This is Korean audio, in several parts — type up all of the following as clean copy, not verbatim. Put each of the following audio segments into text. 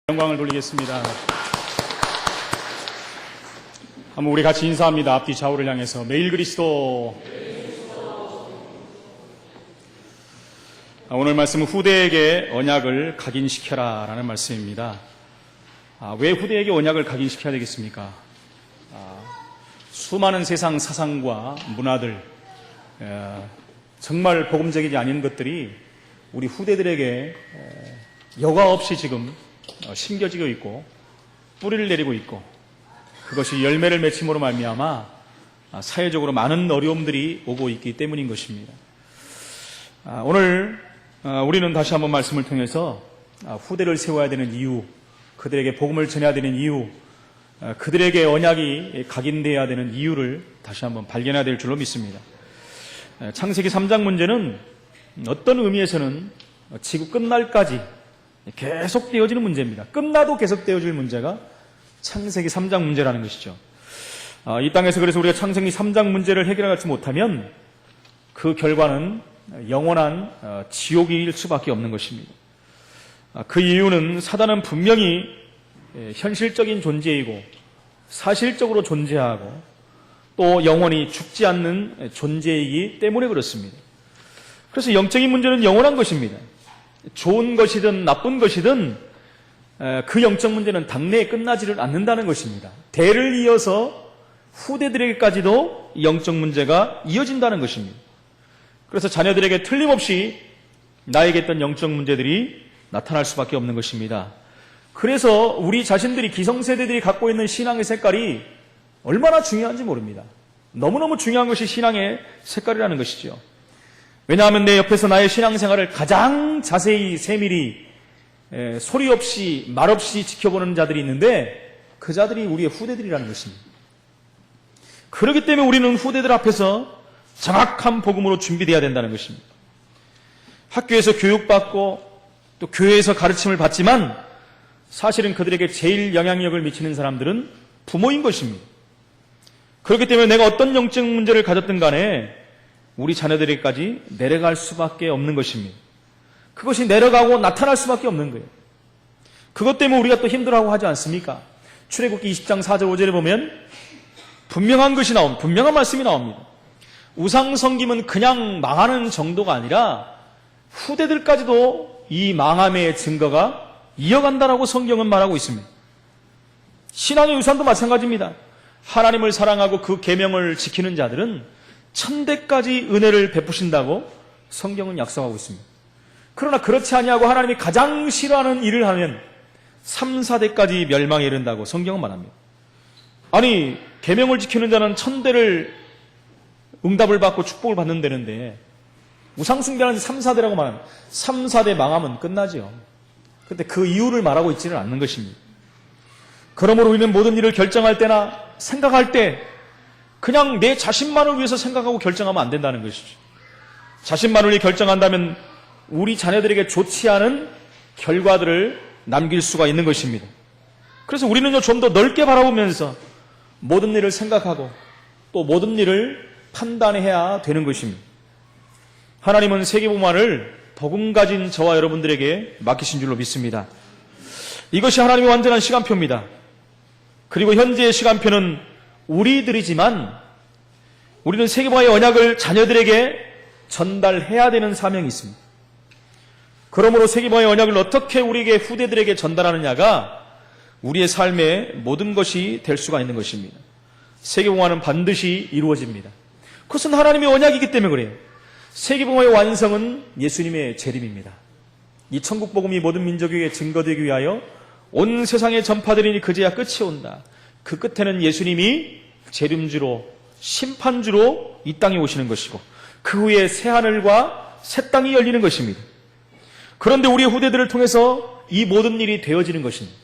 영광을 돌리겠습니다. 한번 우리 같이 인사합니다. 앞뒤 좌우를 향해서 매일 그리스도. 오늘 말씀은 후대에게 언약을 각인시켜라 라는 말씀입니다. 왜 후대에게 언약을 각인시켜야 되겠습니까? 수많은 세상 사상과 문화들, 정말 복음적이지 않은 것들이 우리 후대들에게 여과 없이 지금 심겨지고 있고 뿌리를 내리고 있고, 그것이 열매를 맺힘으로 말미암아 사회적으로 많은 어려움들이 오고 있기 때문인 것입니다. 오늘 우리는 다시 한번 말씀을 통해서 후대를 세워야 되는 이유, 그들에게 복음을 전해야 되는 이유, 그들에게 언약이 각인되어야 되는 이유를 다시 한번 발견해야 될 줄로 믿습니다. 창세기 3장 문제는 어떤 의미에서는 지구 끝날까지 계속 되어지는 문제입니다. 끝나도 계속 되어질 문제가 창세기 3장 문제라는 것이죠. 이 땅에서 그래서 우리가 창세기 3장 문제를 해결하지 못하면 그 결과는 영원한 지옥일 수밖에 없는 것입니다. 그 이유는 사단은 분명히 현실적인 존재이고 사실적으로 존재하고 또 영원히 죽지 않는 존재이기 때문에 그렇습니다. 그래서 영적인 문제는 영원한 것입니다. 좋은 것이든 나쁜 것이든 그 영적 문제는 당내에 끝나지를 않는다는 것입니다. 대를 이어서 후대들에게까지도 영적 문제가 이어진다는 것입니다. 그래서 자녀들에게 틀림없이 나에게 있던 영적 문제들이 나타날 수밖에 없는 것입니다. 그래서 우리 자신들이 기성세대들이 갖고 있는 신앙의 색깔이 얼마나 중요한지 모릅니다. 너무너무 중요한 것이 신앙의 색깔이라는 것이죠. 왜냐하면 내 옆에서 나의 신앙생활을 가장 자세히 세밀히 소리 없이 말 없이 지켜보는 자들이 있는데 그 자들이 우리의 후대들이라는 것입니다. 그렇기 때문에 우리는 후대들 앞에서 정확한 복음으로 준비되어야 된다는 것입니다. 학교에서 교육받고 또 교회에서 가르침을 받지만 사실은 그들에게 제일 영향력을 미치는 사람들은 부모인 것입니다. 그렇기 때문에 내가 어떤 영적 문제를 가졌든 간에 우리 자녀들에게까지 내려갈 수밖에 없는 것입니다. 그것이 내려가고 나타날 수밖에 없는 거예요. 그것 때문에 우리가 또 힘들어하고 하지 않습니까? 출애굽기 20장 4절 5절에 보면 분명한 말씀이 나옵니다. 우상 섬김은 그냥 망하는 정도가 아니라 후대들까지도 이 망함의 증거가 이어간다라고 성경은 말하고 있습니다. 신앙의 유산도 마찬가지입니다. 하나님을 사랑하고 그 계명을 지키는 자들은 천대까지 은혜를 베푸신다고 성경은 약속하고 있습니다. 그러나 그렇지 아니하고 하나님이 가장 싫어하는 일을 하면 3, 4대까지 멸망에 이른다고 성경은 말합니다. 아니, 계명을 지키는 자는 천대를 응답을 받고 축복을 받는다는데 우상숭배하는 3, 4대라고 말합니다. 3, 4대 망하면 끝나죠. 그런데 그 이유를 말하고 있지는 않는 것입니다. 그러므로 우리는 모든 일을 결정할 때나 생각할 때 그냥 내 자신만을 위해서 생각하고 결정하면 안 된다는 것이죠. 자신만을 위해 결정한다면 우리 자녀들에게 좋지 않은 결과들을 남길 수가 있는 것입니다. 그래서 우리는요, 좀 더 넓게 바라보면서 모든 일을 생각하고 또 모든 일을 판단해야 되는 것입니다. 하나님은 세계복음화를 복음 가진 저와 여러분들에게 맡기신 줄로 믿습니다. 이것이 하나님의 완전한 시간표입니다. 그리고 현재의 시간표는 우리들이지만 우리는 세계복음화의 언약을 자녀들에게 전달해야 되는 사명이 있습니다. 그러므로 세계복음화의 언약을 어떻게 우리에게 후대들에게 전달하느냐가 우리의 삶의 모든 것이 될 수가 있는 것입니다. 세계복음화는 반드시 이루어집니다. 그것은 하나님의 언약이기 때문에 그래요. 세계복음화의 완성은 예수님의 재림입니다. 이 천국복음이 모든 민족에게 증거되기 위하여 온 세상에 전파되리니 그제야 끝이 온다. 그 끝에는 예수님이 재림주로 심판주로 이 땅에 오시는 것이고 그 후에 새하늘과 새 땅이 열리는 것입니다. 그런데 우리의 후대들을 통해서 이 모든 일이 되어지는 것입니다.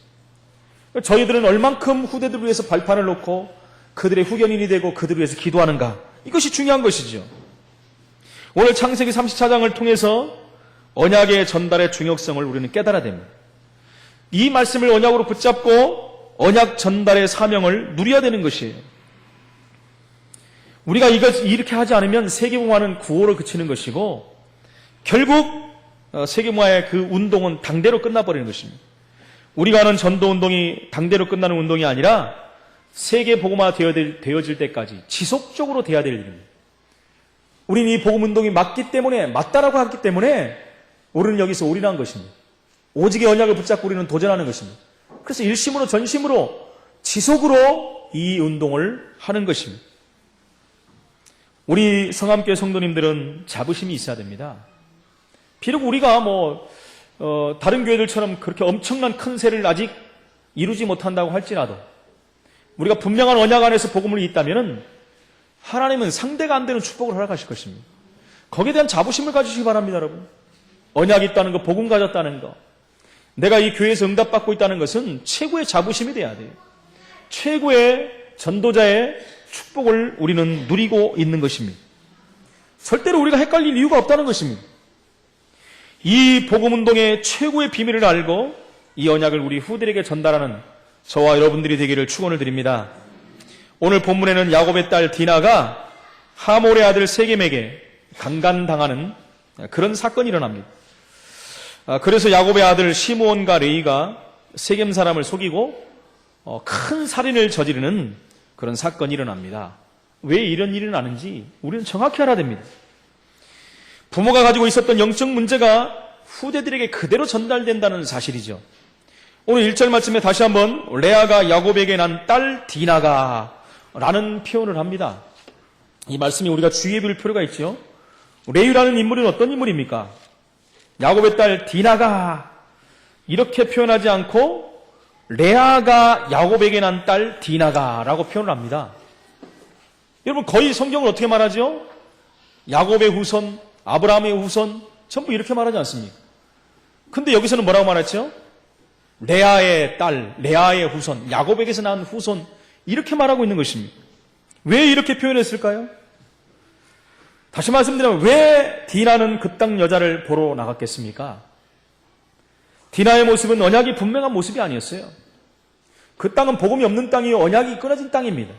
저희들은 얼만큼 후대들을 위해서 발판을 놓고 그들의 후견인이 되고 그들을 위해서 기도하는가, 이것이 중요한 것이죠. 오늘 창세기 34장을 통해서 언약의 전달의 중요성을 우리는 깨달아야 됩니다. 이 말씀을 언약으로 붙잡고 언약 전달의 사명을 누려야 되는 것이에요. 우리가 이렇게 하지 않으면 세계복음화는 구호로 그치는 것이고 결국 세계문화의 그 운동은 당대로 끝나버리는 것입니다. 우리가 하는 전도 운동이 당대로 끝나는 운동이 아니라 세계 복음화 되어질 때까지 지속적으로 돼야 될 일입니다. 우리는 이 복음 운동이 맞기 때문에, 맞다라고 하기 때문에 우리는 여기서 올인한 것입니다. 오직의 언약을 붙잡고 우리는 도전하는 것입니다. 그래서 일심으로 전심으로 지속으로 이 운동을 하는 것입니다. 우리 성함교회 성도님들은 자부심이 있어야 됩니다. 비록 우리가 다른 교회들처럼 그렇게 엄청난 큰 세를 아직 이루지 못한다고 할지라도 우리가 분명한 언약 안에서 복음을 있다면 하나님은 상대가 안 되는 축복을 허락하실 것입니다. 거기에 대한 자부심을 가지시기 바랍니다, 여러분. 언약이 있다는 거, 복음 가졌다는 거, 내가 이 교회에서 응답받고 있다는 것은 최고의 자부심이 돼야 돼요. 최고의 전도자의 축복을 우리는 누리고 있는 것입니다. 절대로 우리가 헷갈릴 이유가 없다는 것입니다. 이 복음운동의 최고의 비밀을 알고 이 언약을 우리 후대에게 전달하는 저와 여러분들이 되기를 축원을 드립니다. 오늘 본문에는 야곱의 딸 디나가 하몰의 아들 세겜에게 강간당하는 그런 사건이 일어납니다. 그래서 야곱의 아들 시므온과 레위가 세겜 사람을 속이고 큰 살인을 저지르는 그런 사건이 일어납니다. 왜 이런 일이 나는지 우리는 정확히 알아야 됩니다. 부모가 가지고 있었던 영적 문제가 후대들에게 그대로 전달된다는 사실이죠. 오늘 1절 말씀에 다시 한번 레아가 야곱에게 난 딸 디나가 라는 표현을 합니다. 이 말씀이 우리가 주의해 볼 필요가 있죠. 레위라는 인물은 어떤 인물입니까? 야곱의 딸 디나가 이렇게 표현하지 않고 레아가 야곱에게 난 딸 디나가 라고 표현을 합니다. 여러분 거의 성경을 어떻게 말하죠? 야곱의 후손, 아브라함의 후손 전부 이렇게 말하지 않습니까? 근데 여기서는 뭐라고 말했죠? 레아의 딸, 레아의 후손, 야곱에게서 난 후손 이렇게 말하고 있는 것입니다. 왜 이렇게 표현했을까요? 다시 말씀드리면 왜 디나는 그 땅 여자를 보러 나갔겠습니까? 디나의 모습은 언약이 분명한 모습이 아니었어요. 그 땅은 복음이 없는 땅이요 언약이 끊어진 땅입니다.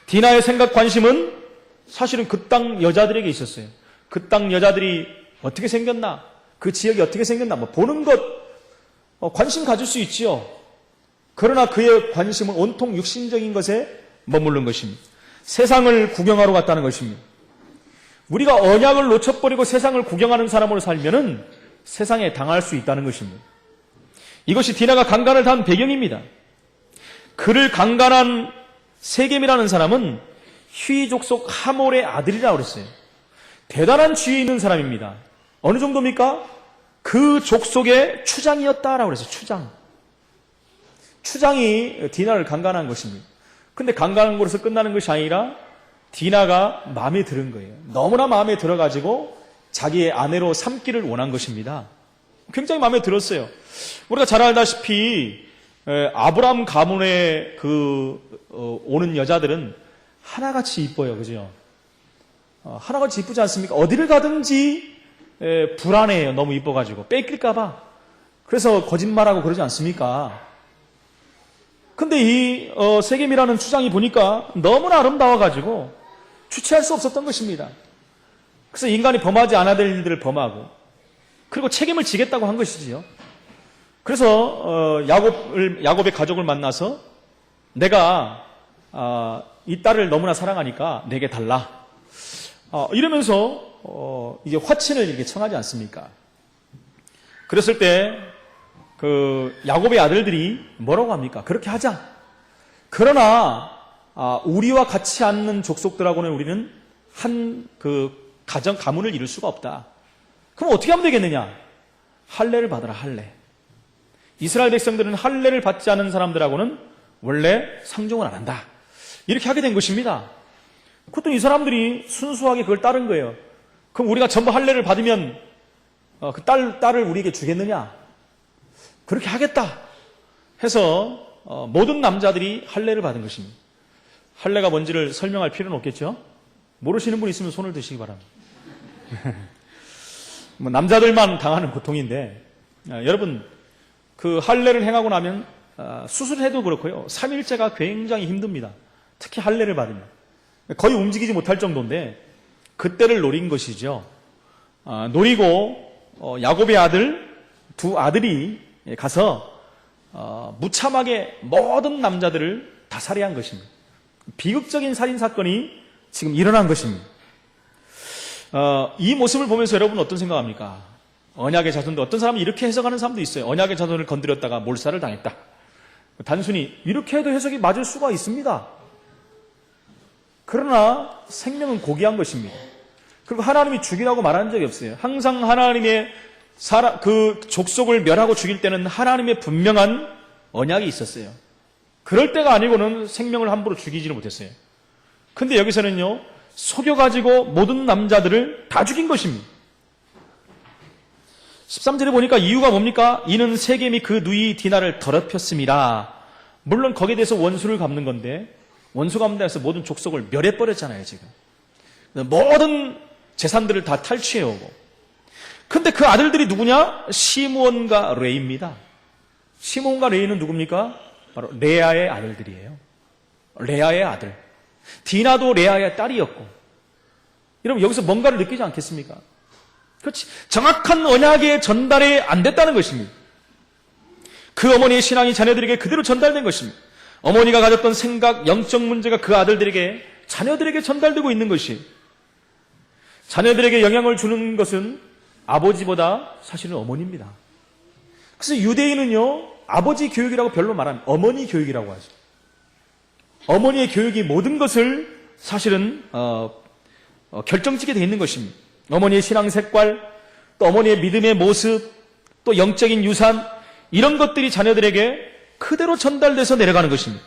디나의 생각 관심은 사실은 그 땅 여자들에게 있었어요. 그 땅 여자들이 어떻게 생겼나, 그 지역이 어떻게 생겼나 보는 것 관심 가질 수 있지요. 그러나 그의 관심은 온통 육신적인 것에 머무른 것입니다. 세상을 구경하러 갔다는 것입니다. 우리가 언약을 놓쳐버리고 세상을 구경하는 사람으로 살면은 세상에 당할 수 있다는 것입니다. 이것이 디나가 강간을 당한 배경입니다. 그를 강간한 세겜이라는 사람은 휘족속 하몰의 아들이라고 그랬어요. 대단한 지위 있는 사람입니다. 어느 정도입니까? 그 족속의 추장이었다라고 그랬어요. 추장이 디나를 강간한 것입니다. 근데 강간한 것에서 끝나는 것이 아니라 디나가 마음에 들은 거예요. 너무나 마음에 들어가지고 자기의 아내로 삼기를 원한 것입니다. 굉장히 마음에 들었어요. 우리가 잘 알다시피 아브라함 가문에 오는 여자들은 하나같이 이뻐요. 그죠? 하나같이 이쁘지 않습니까? 어디를 가든지 불안해요. 너무 이뻐가지고. 뺏길까봐. 그래서 거짓말하고 그러지 않습니까? 근데 이 세겜이라는 추장이 보니까 너무나 아름다워가지고 주체할 수 없었던 것입니다. 그래서 인간이 범하지 않아야 될 일들을 범하고 그리고 책임을 지겠다고 한 것이지요. 그래서 야곱의 가족을 만나서 내가 이 딸을 너무나 사랑하니까 내게 달라. 이러면서 이게 화친을 이렇게 청하지 않습니까? 그랬을 때 야곱의 아들들이 뭐라고 합니까? 그렇게 하자. 그러나 우리와 같이 앉는 족속들하고는 우리는 한 가문을 이룰 수가 없다. 그럼 어떻게 하면 되겠느냐? 할례를 받아라. 할례. 이스라엘 백성들은 할례를 받지 않은 사람들하고는 원래 상종을 안 한다. 이렇게 하게 된 것입니다. 그것도 이 사람들이 순수하게 그걸 따른 거예요. 그럼 우리가 전부 할례를 받으면 그 딸을 우리에게 주겠느냐? 그렇게 하겠다 해서 모든 남자들이 할례를 받은 것입니다. 할례가 뭔지를 설명할 필요는 없겠죠? 모르시는 분 있으면 손을 드시기 바랍니다. 남자들만 당하는 고통인데 여러분 그 할례를 행하고 나면 수술해도 그렇고요. 3일째가 굉장히 힘듭니다. 특히 할례를 받으면 거의 움직이지 못할 정도인데 그때를 노린 것이죠. 노리고 야곱의 두 아들이 가서 무참하게 모든 남자들을 다 살해한 것입니다. 비극적인 살인사건이 지금 일어난 것입니다. 이 모습을 보면서 여러분 어떤 생각합니까? 언약의 자손도 어떤 사람은 이렇게 해석하는 사람도 있어요. 언약의 자손을 건드렸다가 몰살을 당했다. 단순히 이렇게 해도 해석이 맞을 수가 있습니다. 그러나 생명은 고귀한 것입니다. 그리고 하나님이 죽이라고 말한 적이 없어요. 항상 하나님의 그 족속을 멸하고 죽일 때는 하나님의 분명한 언약이 있었어요. 그럴 때가 아니고는 생명을 함부로 죽이지를 못했어요. 근데 여기서는요, 속여가지고 모든 남자들을 다 죽인 것입니다. 13절에 보니까 이유가 뭡니까? 이는 세겜이 그 누이 디나를 더럽혔습니다. 물론 거기에 대해서 원수를 갚는 건데, 원수 갚는다 해서 모든 족속을 멸해버렸잖아요, 지금. 모든 재산들을 다 탈취해오고. 근데 그 아들들이 누구냐? 시므온과 레이입니다. 시므온과 레이는 누굽니까? 바로 레아의 아들들이에요. 레아의 아들. 디나도 레아의 딸이었고. 여러분 여기서 뭔가를 느끼지 않겠습니까? 그렇지. 정확한 언약의 전달이 안 됐다는 것입니다. 그 어머니의 신앙이 자녀들에게 그대로 전달된 것입니다. 어머니가 가졌던 생각, 영적 문제가 그 아들들에게, 자녀들에게 전달되고 있는 것이, 자녀들에게 영향을 주는 것은 아버지보다 사실은 어머니입니다. 그래서 유대인은요, 아버지 교육이라고 별로 말하면 어머니 교육이라고 하죠. 어머니의 교육이 모든 것을 사실은 결정짓게 되어 있는 것입니다. 어머니의 신앙 색깔, 또 어머니의 믿음의 모습, 또 영적인 유산, 이런 것들이 자녀들에게 그대로 전달돼서 내려가는 것입니다.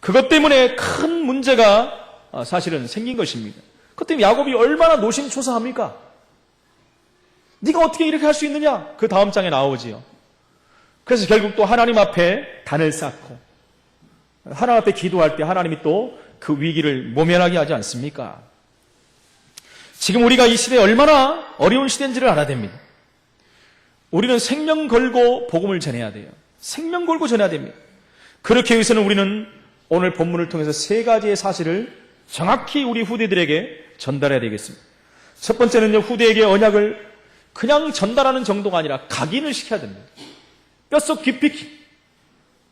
그것 때문에 큰 문제가 사실은 생긴 것입니다. 그것 때문에 야곱이 얼마나 노심초사합니까? 네가 어떻게 이렇게 할 수 있느냐? 그 다음 장에 나오지요. 그래서 결국 또 하나님 앞에 단을 쌓고 하나님 앞에 기도할 때 하나님이 또 그 위기를 모면하게 하지 않습니까? 지금 우리가 이 시대에 얼마나 어려운 시대인지를 알아야 됩니다. 우리는 생명 걸고 복음을 전해야 돼요. 생명 걸고 전해야 됩니다. 그렇게 위해서는 우리는 오늘 본문을 통해서 세 가지의 사실을 정확히 우리 후대들에게 전달해야 되겠습니다. 첫 번째는요, 후대에게 언약을 그냥 전달하는 정도가 아니라 각인을 시켜야 됩니다. 뼛속 깊이,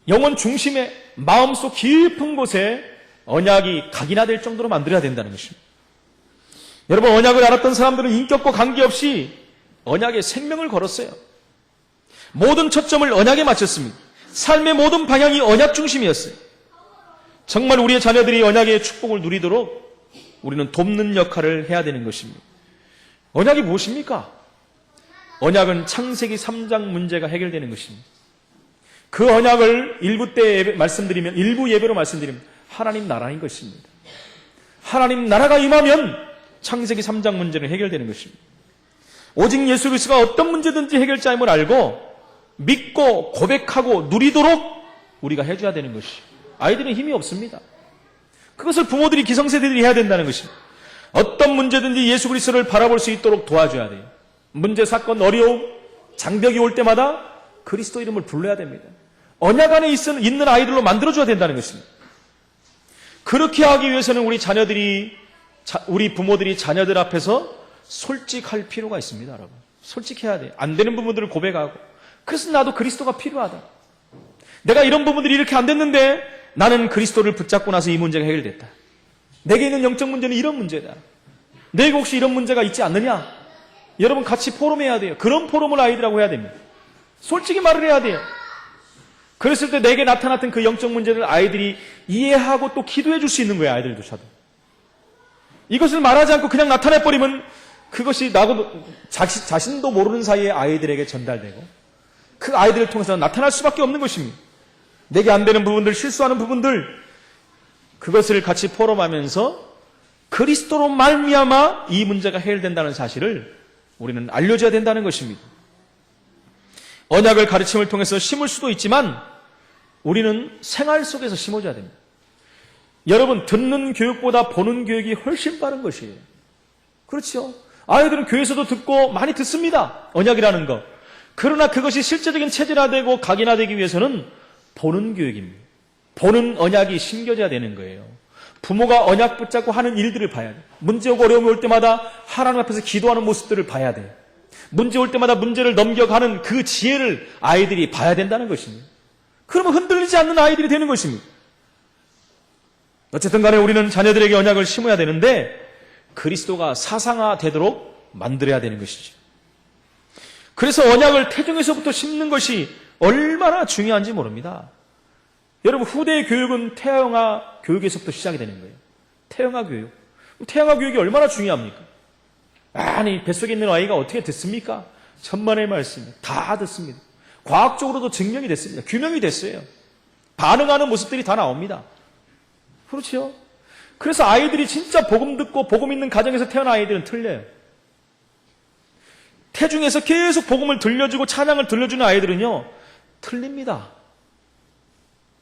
영혼 중심에, 마음속 깊은 곳에 언약이 각인화될 정도로 만들어야 된다는 것입니다. 여러분, 언약을 알았던 사람들은 인격과 관계없이 언약에 생명을 걸었어요. 모든 초점을 언약에 맞췄습니다. 삶의 모든 방향이 언약 중심이었어요. 정말 우리의 자녀들이 언약의 축복을 누리도록 우리는 돕는 역할을 해야 되는 것입니다. 언약이 무엇입니까? 언약은 창세기 3장 문제가 해결되는 것입니다. 그 언약을 일부 예배로 말씀드리면 하나님 나라인 것입니다. 하나님 나라가 임하면 창세기 3장 문제는 해결되는 것입니다. 오직 예수 그리스도가 어떤 문제든지 해결자임을 알고 믿고 고백하고 누리도록 우리가 해줘야 되는 것이, 아이들은 힘이 없습니다. 그것을 부모들이, 기성세대들이 해야 된다는 것입니다. 어떤 문제든지 예수 그리스도를 바라볼 수 있도록 도와줘야 돼요. 문제, 사건, 어려움, 장벽이 올 때마다 그리스도 이름을 불러야 됩니다. 언약 안에 있는 아이들로 만들어줘야 된다는 것입니다. 그렇게 하기 위해서는 우리 부모들이 자녀들 앞에서 솔직할 필요가 있습니다, 여러분. 솔직해야 돼요. 안 되는 부분들을 고백하고. 그래서 나도 그리스도가 필요하다. 내가 이런 부분들이 이렇게 안 됐는데 나는 그리스도를 붙잡고 나서 이 문제가 해결됐다. 내게 있는 영적 문제는 이런 문제다. 내게 혹시 이런 문제가 있지 않느냐? 여러분 같이 포럼해야 돼요. 그런 포럼을 아이들하고 해야 됩니다. 솔직히 말을 해야 돼요. 그랬을 때 내게 나타났던 그 영적 문제를 아이들이 이해하고 또 기도해 줄 수 있는 거예요, 아이들조차도. 이것을 말하지 않고 그냥 나타내버리면 그것이 나도 자신도 모르는 사이에 아이들에게 전달되고 그 아이들을 통해서 나타날 수밖에 없는 것입니다. 내게 안 되는 부분들, 실수하는 부분들, 그것을 같이 포럼하면서 그리스도로 말미암아 이 문제가 해결된다는 사실을 우리는 알려줘야 된다는 것입니다. 언약을 가르침을 통해서 심을 수도 있지만 우리는 생활 속에서 심어줘야 됩니다. 여러분, 듣는 교육보다 보는 교육이 훨씬 빠른 것이에요. 그렇죠? 아이들은 교회에서도 듣고 많이 듣습니다. 언약이라는 거. 그러나 그것이 실제적인 체질화되고 각인화되기 위해서는 보는 교육입니다. 보는 언약이 심겨져야 되는 거예요. 부모가 언약 붙잡고 하는 일들을 봐야 돼요. 문제 오고 어려움이 올 때마다 하나님 앞에서 기도하는 모습들을 봐야 돼요. 문제 올 때마다 문제를 넘겨가는 그 지혜를 아이들이 봐야 된다는 것입니다. 그러면 흔들리지 않는 아이들이 되는 것입니다. 어쨌든 간에 우리는 자녀들에게 언약을 심어야 되는데 그리스도가 사상화되도록 만들어야 되는 것이죠. 그래서 언약을 태중에서부터 심는 것이 얼마나 중요한지 모릅니다. 여러분, 후대의 교육은 태영아 교육에서부터 시작이 되는 거예요. 태영아 교육. 태영아 교육이 얼마나 중요합니까? 아니, 뱃속에 있는 아이가 어떻게 듣습니까? 천만의 말씀 다 듣습니다. 과학적으로도 증명이 됐습니다. 규명이 됐어요. 반응하는 모습들이 다 나옵니다. 그렇죠? 그래서 아이들이 진짜 복음 듣고 복음 있는 가정에서 태어난 아이들은 틀려요. 태중에서 계속 복음을 들려주고 찬양을 들려주는 아이들은요, 틀립니다.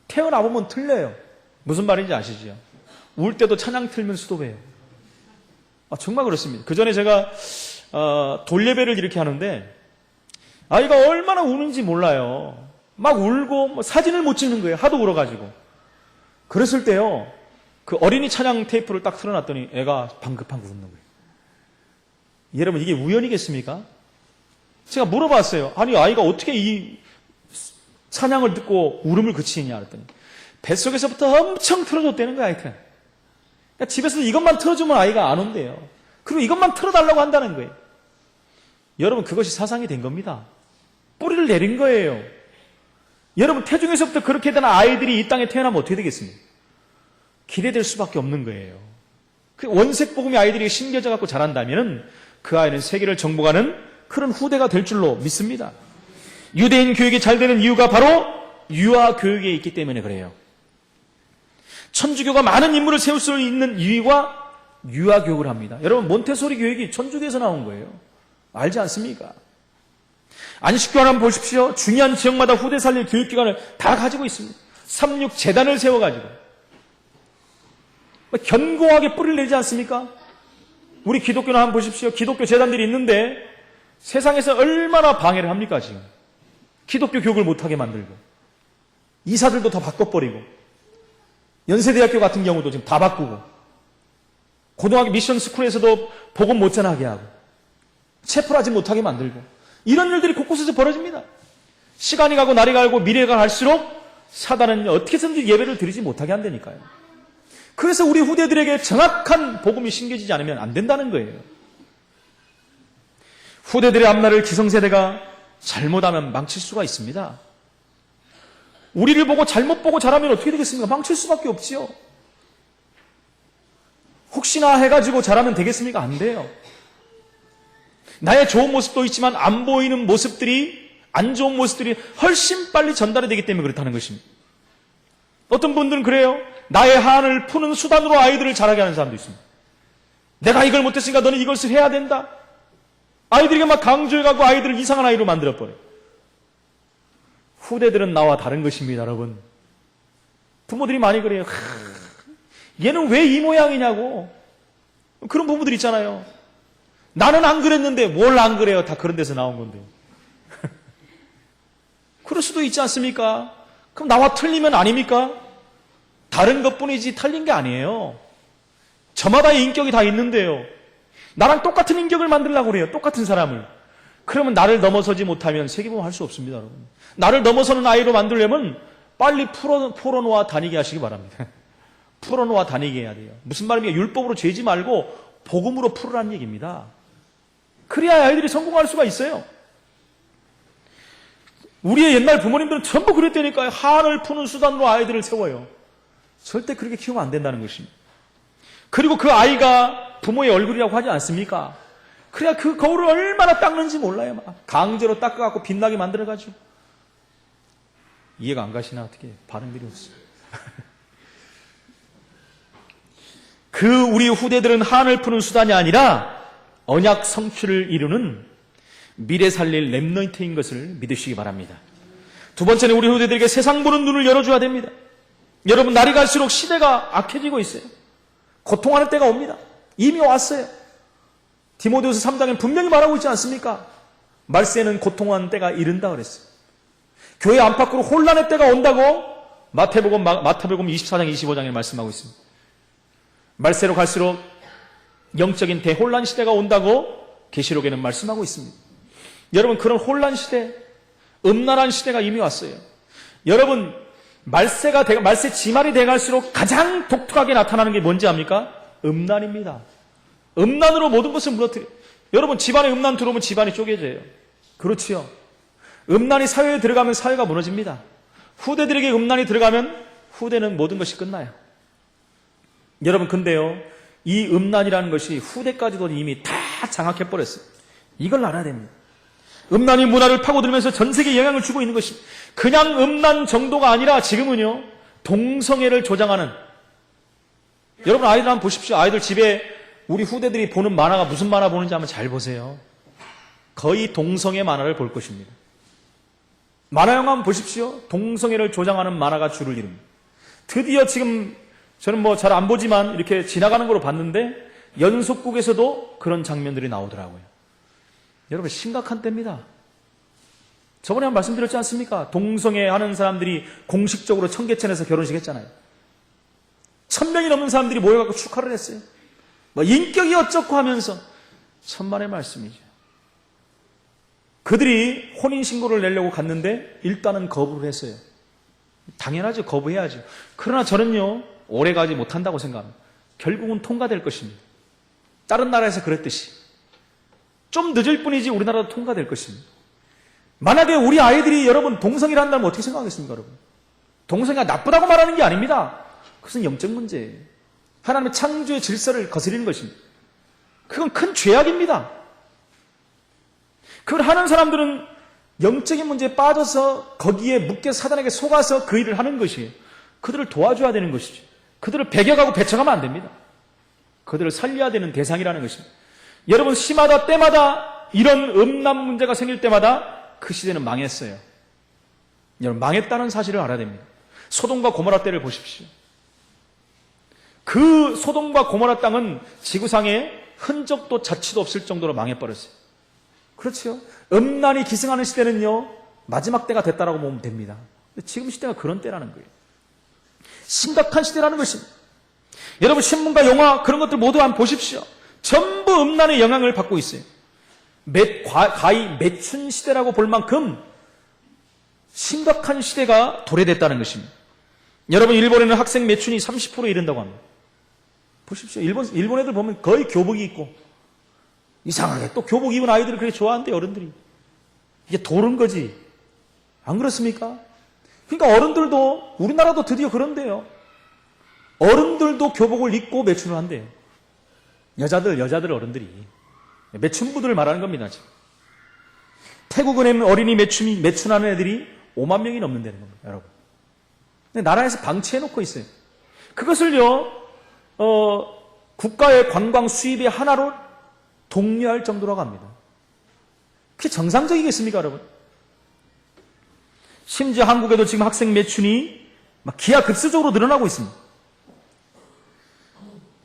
태어나 보면 틀려요. 무슨 말인지 아시죠? 울 때도 찬양 틀면 수도배예요. 정말 그렇습니다. 그 전에 제가 돌예배를 이렇게 하는데 아이가 얼마나 우는지 몰라요. 막 울고 사진을 못 찍는 거예요. 하도 울어가지고. 그랬을 때요, 그 어린이 찬양 테이프를 딱 틀어놨더니 애가 방긋방긋 웃는 거예요. 여러분, 이게 우연이겠습니까? 제가 물어봤어요. 아니, 아이가 어떻게 이 찬양을 듣고 울음을 그치느냐 그랬더니 뱃속에서부터 엄청 틀어줬다는 거야. 하여튼 그러니까 집에서 이것만 틀어주면 아이가 안 온대요. 그리고 이것만 틀어달라고 한다는 거예요. 여러분, 그것이 사상이 된 겁니다. 뿌리를 내린 거예요. 여러분, 태중에서부터 그렇게 된 아이들이 이 땅에 태어나면 어떻게 되겠습니까? 기대될 수밖에 없는 거예요. 그 원색 복음의 아이들이 심겨져 갖고 자란다면 그 아이는 세계를 정복하는 그런 후대가 될 줄로 믿습니다. 유대인 교육이 잘 되는 이유가 바로 유아 교육에 있기 때문에 그래요. 천주교가 많은 인물을 세울 수 있는 이유가 유아 교육을 합니다. 여러분, 몬테소리 교육이 천주교에서 나온 거예요. 알지 않습니까? 안식교를 한번 보십시오. 중요한 지역마다 후대 살릴 교육기관을 다 가지고 있습니다. 36 재단을 세워가지고 견고하게 뿌리를 내지 않습니까? 우리 기독교는 한번 보십시오. 기독교 재단들이 있는데 세상에서 얼마나 방해를 합니까 지금? 기독교 교육을 못하게 만들고 이사들도 다 바꿔버리고 연세대학교 같은 경우도 지금 다 바꾸고 고등학교 미션 스쿨에서도 복음 못 전하게 하고 체풀하지 못하게 만들고 이런 일들이 곳곳에서 벌어집니다. 시간이 가고 날이 가고 미래가 갈수록 사단은 어떻게 해서든지 예배를 드리지 못하게 한다니까요. 그래서 우리 후대들에게 정확한 복음이 심겨지지 않으면 안 된다는 거예요. 후대들의 앞날을 기성세대가 잘못하면 망칠 수가 있습니다. 우리를 보고 잘못 보고 자라면 어떻게 되겠습니까? 망칠 수밖에 없지요. 혹시나 해가지고 자라면 되겠습니까? 안 돼요. 나의 좋은 모습도 있지만 안 보이는 모습들이, 안 좋은 모습들이 훨씬 빨리 전달이 되기 때문에 그렇다는 것입니다. 어떤 분들은 그래요. 나의 한을 푸는 수단으로 아이들을 자라게 하는 사람도 있습니다. 내가 이걸 못했으니까 너는 이것을 해야 된다. 아이들에게 막 강조해가고 아이들을 이상한 아이로 만들어버려요. 후대들은 나와 다른 것입니다, 여러분. 부모들이 많이 그래요. 얘는 왜 이 모양이냐고. 그런 부모들 있잖아요. 나는 안 그랬는데 뭘 안 그래요. 다 그런 데서 나온 건데. 그럴 수도 있지 않습니까? 그럼 나와 틀리면 아닙니까? 다른 것뿐이지 틀린 게 아니에요. 저마다의 인격이 다 있는데요. 나랑 똑같은 인격을 만들려고 그래요. 똑같은 사람을. 그러면 나를 넘어서지 못하면 세계보험 할 수 없습니다, 여러분. 나를 넘어서는 아이로 만들려면 빨리 풀어놓아 다니게 하시기 바랍니다. 풀어놓아 다니게 해야 돼요. 무슨 말입니까? 율법으로 죄지 말고 복음으로 풀으라는 얘기입니다. 그래야 아이들이 성공할 수가 있어요. 우리의 옛날 부모님들은 전부 그랬다니까요. 한을 푸는 수단으로 아이들을 세워요. 절대 그렇게 키우면 안 된다는 것입니다. 그리고 그 아이가 부모의 얼굴이라고 하지 않습니까? 그래야 그 거울을 얼마나 닦는지 몰라요. 막 강제로 닦아갖고 빛나게 만들어가지고. 이해가 안 가시나? 어떻게 반응들이 없어요. 그 우리 후대들은 한을 푸는 수단이 아니라 언약 성취를 이루는 미래 살릴 렘넌트인 것을 믿으시기 바랍니다. 두 번째는 우리 후대들에게 세상 보는 눈을 열어줘야 됩니다. 여러분, 날이 갈수록 시대가 악해지고 있어요. 고통하는 때가 옵니다. 이미 왔어요. 디모데후서 3장에 분명히 말하고 있지 않습니까? 말세는 고통하는 때가 이른다 그랬어요. 교회 안팎으로 혼란의 때가 온다고 마태복음 24장 25장에 말씀하고 있습니다. 말세로 갈수록 영적인 대혼란 시대가 온다고 계시록에는 말씀하고 있습니다. 여러분, 그런 혼란 시대, 음란한 시대가 이미 왔어요. 여러분, 말세 지말이 돼갈수록 가장 독특하게 나타나는 게 뭔지 압니까? 음란입니다. 음란으로 모든 것을 무너뜨려. 여러분, 집안에 음란 들어오면 집안이 쪼개져요. 그렇지요. 음란이 사회에 들어가면 사회가 무너집니다. 후대들에게 음란이 들어가면 후대는 모든 것이 끝나요. 여러분, 근데요, 이 음란이라는 것이 후대까지도 이미 다 장악해버렸어요. 이걸 알아야 됩니다. 음란이 문화를 파고들면서 전 세계에 영향을 주고 있는 것입니다. 그냥 음란 정도가 아니라 지금은요, 동성애를 조장하는, 여러분 아이들 한번 보십시오. 아이들 집에 우리 후대들이 보는 만화가 무슨 만화 보는지 한번 잘 보세요. 거의 동성애 만화를 볼 것입니다. 만화 영화 한번 보십시오. 동성애를 조장하는 만화가 주를 이룹니다. 드디어 지금 저는 뭐 잘 안 보지만 이렇게 지나가는 걸로 봤는데 연속극에서도 그런 장면들이 나오더라고요. 여러분, 심각한 때입니다. 저번에 한 말씀드렸지 않습니까? 동성애 하는 사람들이 공식적으로 청계천에서 결혼식 했잖아요. 1000명이 넘는 사람들이 모여갖고 축하를 했어요. 뭐 인격이 어쩌고 하면서 천만의 말씀이죠. 그들이 혼인신고를 내려고 갔는데 일단은 거부를 했어요. 당연하죠. 거부해야죠. 그러나 저는요, 오래 가지 못한다고 생각합니다. 결국은 통과될 것입니다. 다른 나라에서 그랬듯이. 좀 늦을 뿐이지 우리나라도 통과될 것입니다. 만약에 우리 아이들이 여러분 동성애를 한다면 어떻게 생각하겠습니까, 여러분? 동성애가 나쁘다고 말하는 게 아닙니다. 그것은 영적 문제예요. 하나님의 창조의 질서를 거스리는 것입니다. 그건 큰 죄악입니다. 그걸 하는 사람들은 영적인 문제에 빠져서 거기에 묶여 사단에게 속아서 그 일을 하는 것이에요. 그들을 도와줘야 되는 것이죠. 그들을 배격하고 배척하면 안 됩니다. 그들을 살려야 되는 대상이라는 것입니다. 여러분, 시마다 때마다 이런 음란 문제가 생길 때마다 그 시대는 망했어요. 여러분, 망했다는 사실을 알아야 됩니다. 소돔과 고모라 때를 보십시오. 그 소돔과 고모라 땅은 지구상에 흔적도 자취도 없을 정도로 망해버렸어요. 그렇죠. 음란이 기승하는 시대는요, 마지막 때가 됐다라고 보면 됩니다. 근데 지금 시대가 그런 때라는 거예요. 심각한 시대라는 것입니다. 여러분, 신문과 영화 그런 것들 모두 한번 보십시오. 전부 음란의 영향을 받고 있어요. 가히 매춘 시대라고 볼 만큼 심각한 시대가 도래됐다는 것입니다. 여러분, 일본에는 학생 매춘이 30%에 이른다고 합니다. 보십시오. 일본 애들 보면 거의 교복이 있고, 이상하게 또 교복 입은 아이들을 그렇게 좋아한대요, 어른들이. 이게 도른 거지. 안 그렇습니까? 그러니까 어른들도, 우리나라도 드디어 그런데요. 어른들도 교복을 입고 매춘을 한대요. 여자들 어른들이. 매춘부들을 말하는 겁니다, 지금. 태국은행 어린이 매춘하는 애들이 5만 명이 넘는다는 겁니다, 여러분. 근데 나라에서 방치해놓고 있어요. 그것을요, 국가의 관광 수입의 하나로 독려할 정도라고 합니다. 그게 정상적이겠습니까, 여러분? 심지어 한국에도 지금 학생 매춘이 막 기하급수적으로 늘어나고 있습니다.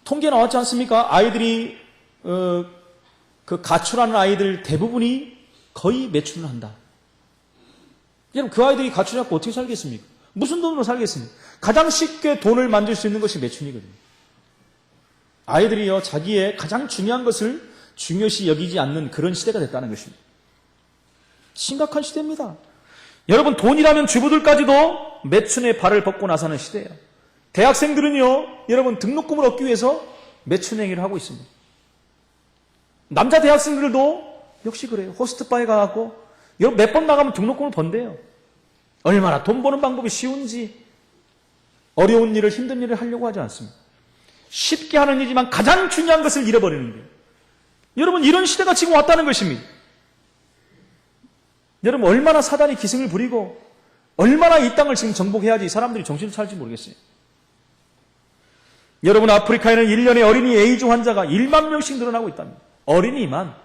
통계 나왔지 않습니까? 아이들이 그 가출하는 아이들 대부분이 거의 매춘을 한다. 여러분, 그 아이들이 가출해서 어떻게 살겠습니까? 무슨 돈으로 살겠습니까? 가장 쉽게 돈을 만들 수 있는 것이 매춘이거든요. 아이들이요, 자기의 가장 중요한 것을 중요시 여기지 않는 그런 시대가 됐다는 것입니다. 심각한 시대입니다. 여러분, 돈이라면 주부들까지도 매춘의 발을 벗고 나서는 시대예요. 대학생들은요, 여러분, 등록금을 얻기 위해서 매춘 행위를 하고 있습니다. 남자 대학생들도 역시 그래요. 호스트바에 가고 몇 번 나가면 등록금을 번대요. 얼마나 돈 버는 방법이 쉬운지 어려운 일을, 힘든 일을 하려고 하지 않습니다. 쉽게 하는 일이지만 가장 중요한 것을 잃어버리는 거예요. 여러분, 이런 시대가 지금 왔다는 것입니다. 여러분, 얼마나 사단이 기승을 부리고 얼마나 이 땅을 지금 정복해야지 사람들이 정신을 차릴지 모르겠어요. 여러분, 아프리카에는 1년에 어린이 에이즈 환자가 1만 명씩 늘어나고 있답니다. 어린이만.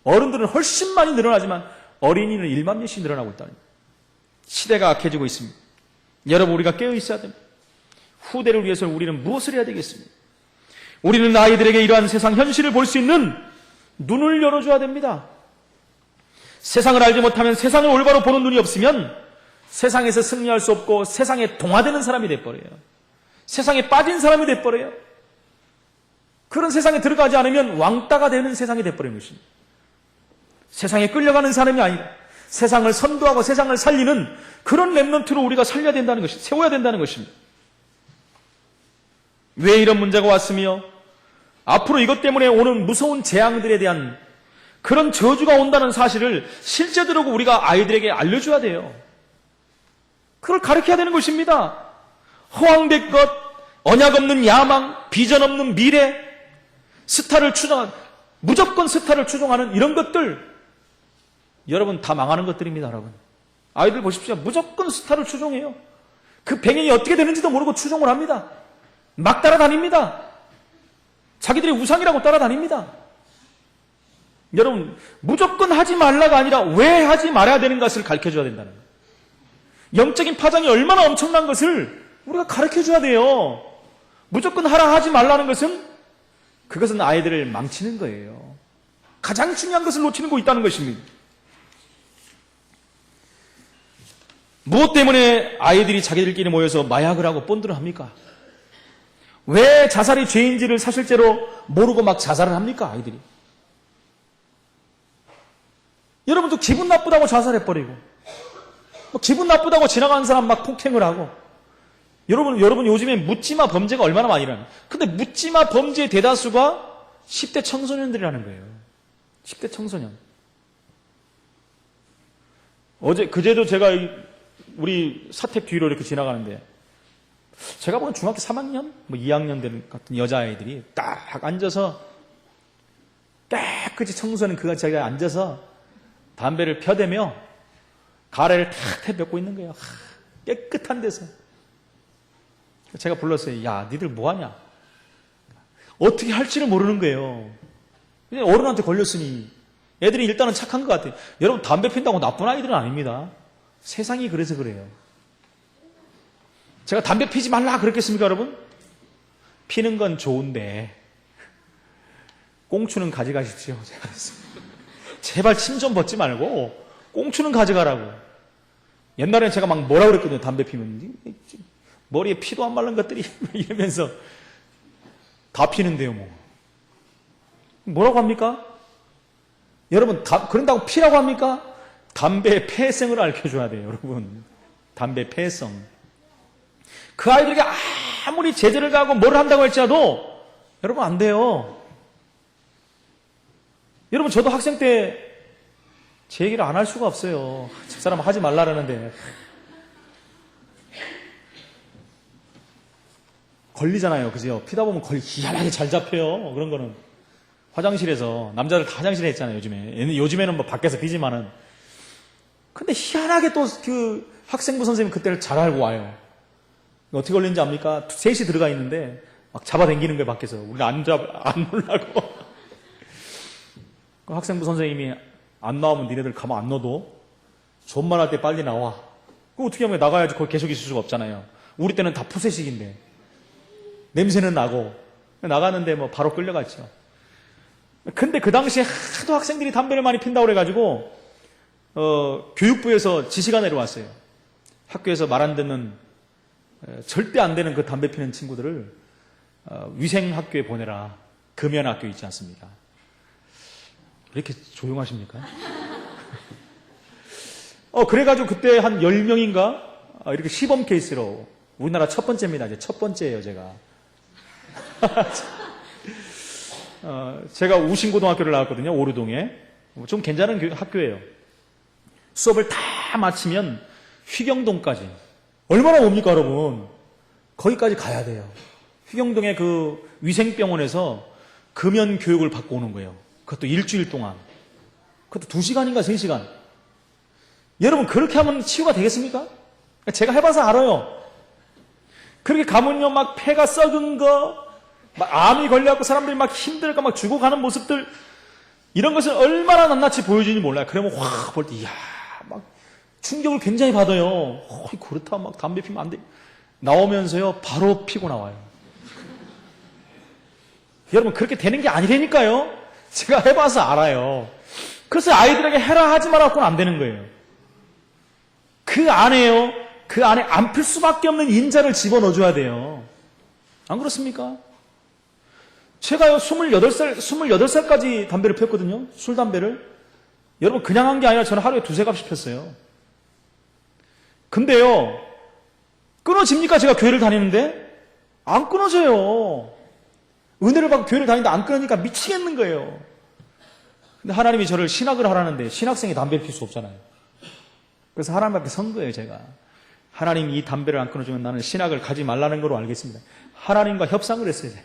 어른들은 훨씬 많이 늘어나지만 어린이는 1만 명씩 늘어나고 있다는 거예요. 시대가 악해지고 있습니다. 여러분, 우리가 깨어 있어야 됩니다. 후대를 위해서는 우리는 무엇을 해야 되겠습니까? 우리는 아이들에게 이러한 세상 현실을 볼 수 있는 눈을 열어줘야 됩니다. 세상을 알지 못하면, 세상을 올바로 보는 눈이 없으면 세상에서 승리할 수 없고 세상에 동화되는 사람이 돼버려요. 세상에 빠진 사람이 돼버려요. 그런 세상에 들어가지 않으면 왕따가 되는 세상이 돼버리는 것입니다. 세상에 끌려가는 사람이 아니라 세상을 선도하고 세상을 살리는 그런 렘넌트로 우리가 살려야 된다는 것이, 세워야 된다는 것입니다. 왜 이런 문제가 왔으며 앞으로 이것 때문에 오는 무서운 재앙들에 대한 그런 저주가 온다는 사실을 실제대로 우리가 아이들에게 알려줘야 돼요. 그걸 가르쳐야 되는 것입니다. 허황된 것, 언약 없는 야망, 비전 없는 미래, 스타를 추종하는, 무조건 스타를 추종하는 이런 것들, 여러분 다 망하는 것들입니다. 여러분 아이들 보십시오. 무조건 스타를 추종해요. 그 배경이 어떻게 되는지도 모르고 추종을 합니다. 막 따라다닙니다. 자기들이 우상이라고 따라다닙니다. 여러분 무조건 하지 말라가 아니라 왜 하지 말아야 되는 것을 가르쳐줘야 된다는 거예요. 영적인 파장이 얼마나 엄청난 것을 우리가 가르쳐줘야 돼요. 무조건 하라 하지 말라는 것은 그것은 아이들을 망치는 거예요. 가장 중요한 것을 놓치는 거 있다는 것입니다. 무엇 때문에 아이들이 자기들끼리 모여서 마약을 하고 본드를 합니까? 왜 자살이 죄인지를 사실대로 모르고 막 자살을 합니까? 아이들이. 여러분도 기분 나쁘다고 자살해버리고 기분 나쁘다고 지나가는 사람 막 폭행을 하고 여러분 요즘에 묻지마 범죄가 얼마나 많이 일어나요. 근데 묻지마 범죄의 대다수가 10대 청소년들이라는 거예요. 10대 청소년. 그제도 제가 우리 사택 뒤로 이렇게 지나가는데 제가 보는 중학교 3학년, 2학년 되는 같은 여자아이들이 딱 앉아서 깨끗이 청소하는 그 자리에 앉아서 담배를 펴대며 가래를 탁 태벽고 있는 거예요. 깨끗한 데서. 제가 불렀어요. 야, 니들 뭐하냐? 어떻게 할지를 모르는 거예요. 어른한테 걸렸으니 애들이 일단은 착한 것 같아요. 여러분 담배 핀다고 나쁜 아이들은 아닙니다. 세상이 그래서 그래요. 제가 담배 피지 말라 그랬겠습니까, 여러분? 피는 건 좋은데 꽁추는 가져가십시오. 제가 그랬습니다. 제발 침 좀 벗지 말고 꽁추는 가져가라고. 옛날에는 제가 막 뭐라 그랬거든요. 담배 피면 머리에 피도 안 마른 것들이 이러면서 다 피는데요. 뭐라고 합니까? 여러분 그런다고 피라고 합니까? 담배의 폐성을 알려줘야 돼요. 여러분 담배 폐성. 그 아이들에게 아무리 제재를 가하고 뭘 한다고 할지라도 여러분 안 돼요. 여러분 저도 학생 때 제 얘기를 안 할 수가 없어요. 저 사람 하지 말라라는데 걸리잖아요. 그죠? 피다 보면 희한하게 잘 잡혀요. 그런 거는 화장실에서 남자들 다 화장실에 있잖아요. 요즘에는 뭐 밖에서 피지만은. 근데 희한하게 또 그 학생부 선생님 그때를 잘 알고 와요. 어떻게 걸리는지 압니까? 셋이 들어가 있는데 막 잡아당기는 거예요. 밖에서. 우리가 안 놀라고. 그 학생부 선생님이 안 나오면 니네들 가만 안 넣어도 존만할 때 빨리 나와. 그럼 어떻게 하면 나가야지. 거기 계속 있을 수가 없잖아요. 우리 때는 다 푸세식인데 냄새는 나고 나가는데 뭐 바로 끌려갔죠. 근데 그 당시에 하도 학생들이 담배를 많이 핀다고 그래가지고 교육부에서 지시가 내려왔어요. 학교에서 말 안 듣는 절대 안 되는 그 담배 피는 친구들을 위생학교에 보내라. 금연학교 있지 않습니까? 왜 이렇게 조용하십니까? 그래가지고 그때 한 10명인가 이렇게 시범 케이스로 우리나라 첫 번째입니다. 이제 첫 번째예요, 제가. 제가 우신고등학교를 나왔거든요. 오류동에. 좀 괜찮은 학교예요. 수업을 다 마치면 휘경동까지. 얼마나 옵니까, 여러분? 거기까지 가야 돼요. 휘경동의 그 위생병원에서 금연 교육을 받고 오는 거예요. 그것도 일주일 동안. 그것도 2시간인가 3시간. 여러분 그렇게 하면 치유가 되겠습니까? 제가 해봐서 알아요. 그렇게 가면요 막 폐가 썩은 거, 막 암이 걸려갖고 사람들이 막 힘들까 막 죽어가는 모습들, 이런 것을 얼마나 낱낱이 보여주는지 몰라요. 그러면 확 볼 때 이야 막 충격을 굉장히 받아요. 그렇다 막 담배 피면 안 돼. 나오면서요 바로 피고 나와요. 여러분 그렇게 되는 게 아니라니까요. 제가 해봐서 알아요. 그래서 아이들에게 해라 하지 말라고는 안 되는 거예요. 그 안에 안 필 수밖에 없는 인자를 집어넣어줘야 돼요. 안 그렇습니까? 제가요 28살까지 담배를 폈거든요. 술 담배를. 여러분 그냥 한 게 아니라 저는 하루에 두세 갑씩 폈어요. 근데요, 끊어집니까? 제가 교회를 다니는데? 안 끊어져요. 은혜를 받고 교회를 다니는데 안 끊으니까 미치겠는 거예요. 근데 하나님이 저를 신학을 하라는데 신학생이 담배를 필 수 없잖아요. 그래서 하나님 앞에 선 거예요, 제가. 하나님 이 담배를 안 끊어주면 나는 신학을 가지 말라는 거로 알겠습니다. 하나님과 협상을 했어요, 제가.